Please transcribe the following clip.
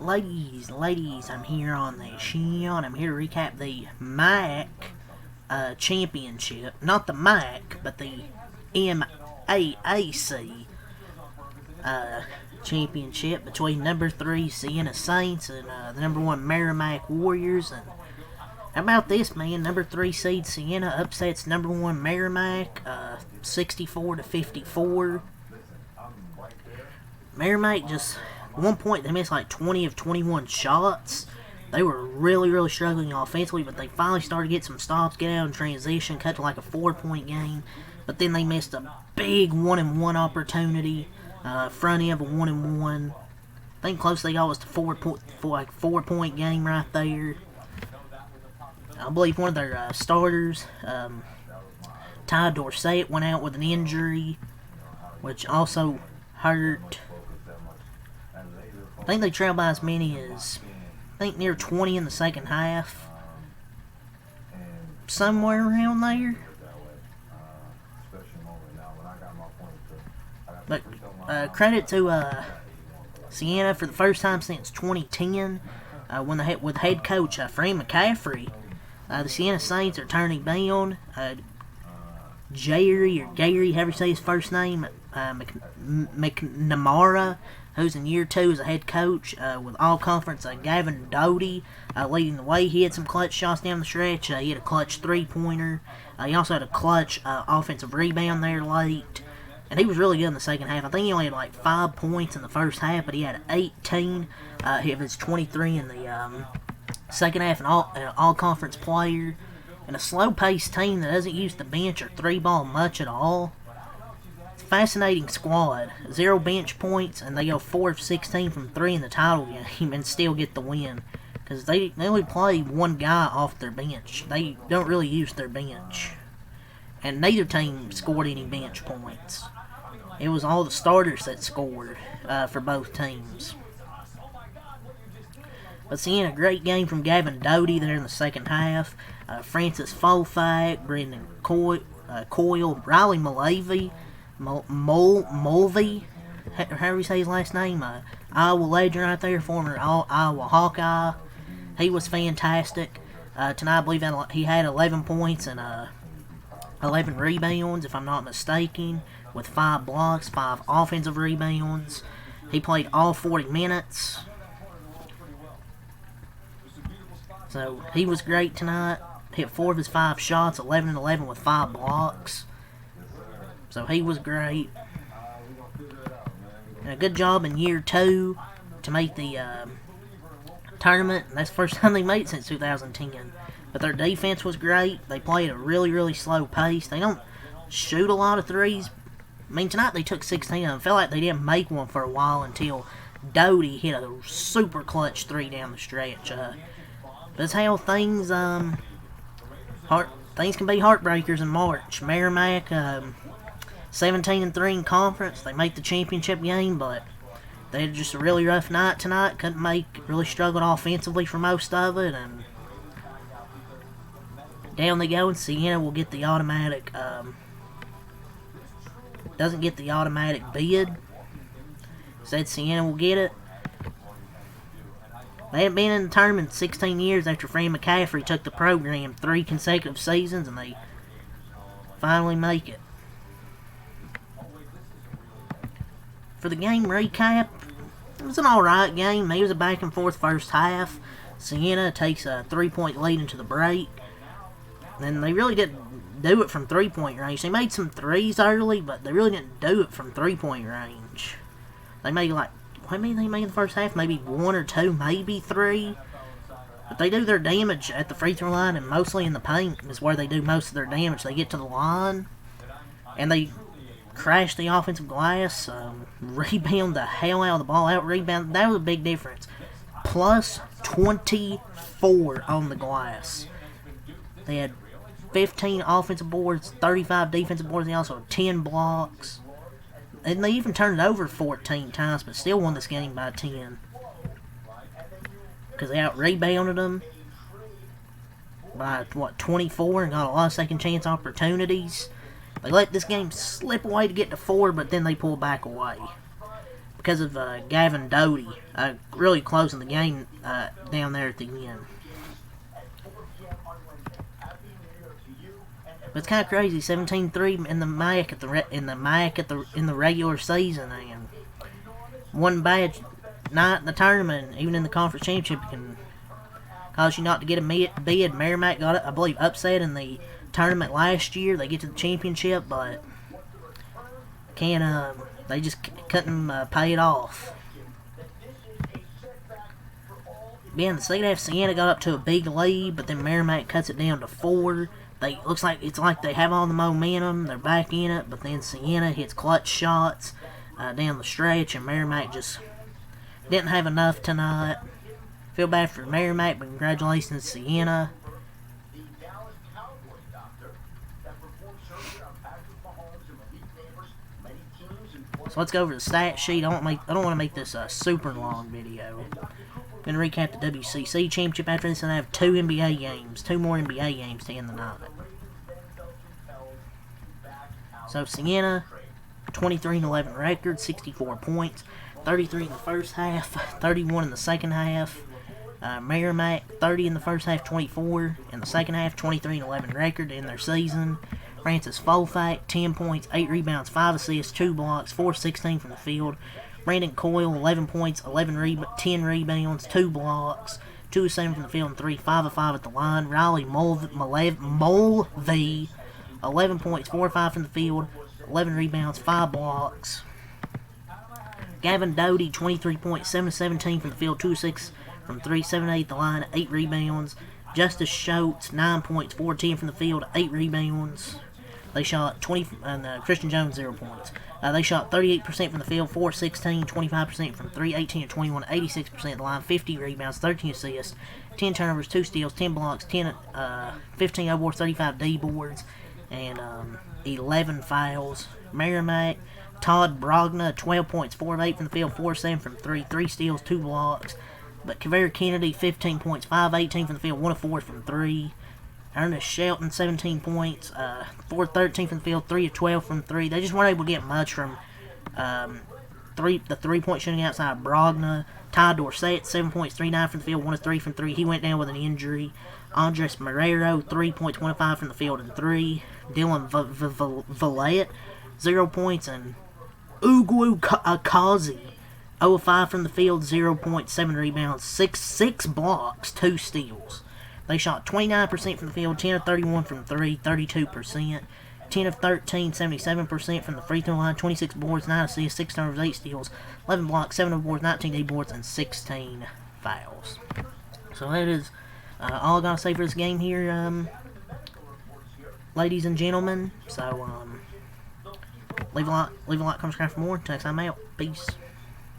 Ladies, I'm here on the Siena. I'm here to recap the Maac championship. Not the Maac, but the MAAC championship between number 3 Siena Saints and the number 1 Merrimack Warriors. And how about this, man? Number 3 seed Siena upsets number 1 Merrimack 64-54. Merrimack just, at one point, they missed like 20 of 21 shots. They were really struggling offensively, but they finally started to get some stops, get out in transition, cut to like a 4-point game. But then they missed a big 1-and-1 opportunity, front end of a 1-and-1. I think close they got was to 4-point game right there. I believe one of their starters, Ty Dorsett, went out with an injury, which also hurt. I think they trailed by as many as, I think, near 20 in the second half. Somewhere around there. But credit to Siena for the first time since 2010, with head coach Fran McCaffrey. The Siena Saints are turning down Gary, however you say his first name, McNamara, who's in year 2 as a head coach, with all-conference Gavin Doty leading the way. He had some clutch shots down the stretch. He had a clutch three-pointer. He also had a clutch offensive rebound there late. And he was really good in the second half. I think he only had like 5 points in the first half, but he had 18 of his 23 in the second half, an all-conference player. And a slow-paced team that doesn't use the bench or three-ball much at all. Fascinating squad. 0 bench points, and they go 4 of 16 from 3 in the title game and still get the win. Because they only play one guy off their bench. They don't really use their bench. And neither team scored any bench points. It was all the starters that scored for both teams. But seeing a great game from Gavin Doty there in the second half. Francis Folfak, Brendan Coyle, Riley Mulvey, however you say his last name, Iowa legend right there, former Iowa Hawkeye. He was fantastic. Tonight I believe he had 11 points and 11 rebounds, if I'm not mistaken, with 5 blocks, 5 offensive rebounds. He played all 40 minutes. So he was great tonight. Hit 4 of his 5 shots, 11 and 11 with 5 blocks. So he was great. And a good job in year 2 to make the tournament. That's the first time they made it since 2010. But their defense was great. They played at a really slow pace. They don't shoot a lot of threes. I mean, tonight they took 16 of them. Felt like they didn't make one for a while until Doty hit a super clutch 3 down the stretch. That's how things things can be heartbreakers in March. Merrimack, 17-3 in conference. They make the championship game, but they had just a really rough night tonight. Really struggled offensively for most of it, and down they go. And Siena will get the automatic. Doesn't get the automatic bid. Said Siena will get it. They hadn't been in the tournament 16 years after Fran McCaffrey took the program 3 consecutive seasons, and they finally make it. For the game recap, it was an alright game. It was a back-and-forth first half. Siena takes a 3-point lead into the break. And they really didn't do it from 3-point range. They made some threes early, but they really didn't do it from 3-point range. They made like, what did they make in the first half? Maybe 1 or 2, maybe 3. But they do their damage at the free throw line, and mostly in the paint is where they do most of their damage. They get to the line, and they crash the offensive glass, rebound the hell out of the ball, out-rebound. That was a big difference. Plus 24 on the glass. They had 15 offensive boards, 35 defensive boards, and also had 10 blocks. And they even turned it over 14 times, but still won this game by 10. Because they out-rebounded them by, 24, and got a lot of second-chance opportunities. They let this game slip away to get to 4, but then they pull back away. because of Gavin Doty really closing the game down there at the end. But it's kind of crazy, 17-3 in the Maac in the regular season, and one bad night in the tournament, even in the conference championship, can cause you not to get a bid. Merrimack got it, I believe, upset in the tournament last year. They get to the championship, but they just couldn't pay it off. Yeah, in the second half, Siena got up to a big lead, but then Merrimack cuts it down to 4. Looks like they have all the momentum. They're back in it, but then Siena hits clutch shots down the stretch, and Merrimack just didn't have enough tonight. Feel bad for Merrimack, but congratulations to Siena. So let's go over the stat sheet. I don't want to make this a super long video. I'm going to recap the WCC championship. After this, and I have 2 more NBA games to end the night. So Siena, 23-11 record, 64 points, 33 in the first half, 31 in the second half. Merrimack, 30 in the first half, 24 in the second half, 23-11 record in their season. Francis Folfak, 10 points, 8 rebounds, 5 assists, 2 blocks, 4-16 from the field. Brandon Coyle, 11 points, 10 rebounds, 2 blocks, 2 of 7 from the field, and 5 of 5 at the line. Riley Mulvey, 11 points, 4 of 5 from the field, 11 rebounds, 5 blocks. Gavin Doty, 23 points, 7 of 17 from the field, 2 of 6 from 3, 7 of 8 at the line, 8 rebounds. Justice Schultz, 9 points, 4 of 10 from the field, 8 rebounds. They shot 20, and Christian Jones, 0 points. They shot 38% from the field, 4-16, 25% from 3, 18-21, 86% at the line, 50 rebounds, 13 assists, 10 turnovers, 2 steals, 10 blocks, 15 O-boards, 35 D-boards, and 11 fouls. Merrimack, Todd Brogna, 12 points, 4 of 8 from the field, 4-7 from 3, 3 steals, 2 blocks. But Kaveri Kennedy, 15 points, 5 of 18 from the field, 1 of 4 from 3. Ernest Shelton, 17 points, 4 of 13 from the field, 3 of 12 from 3. They just weren't able to get much from the 3-point shooting outside Brogna. Ty Dorsett, 7 points, 3-9 from the field, 1 of 3 from 3. He went down with an injury. Andres Marrero, 3 points, 1 of 5 from the field, and 3. Dylan Vallette, 0 points, and Ugwu Akazi, 0 of 5 from the field, 0 points, 7 rebounds, 6 blocks, 2 steals. They shot 29% from the field, 10 of 31 from 3, 32%. 10 of 13, 77% from the free throw line, 26 boards, 9 assists, 6 turnovers, 8 steals, 11 blocks, 7 boards, 19 D-boards, and 16 fouls. So that is all I gotta say for this game here, ladies and gentlemen. So leave a like, comment, subscribe for more. Until next time, I'm out. Peace.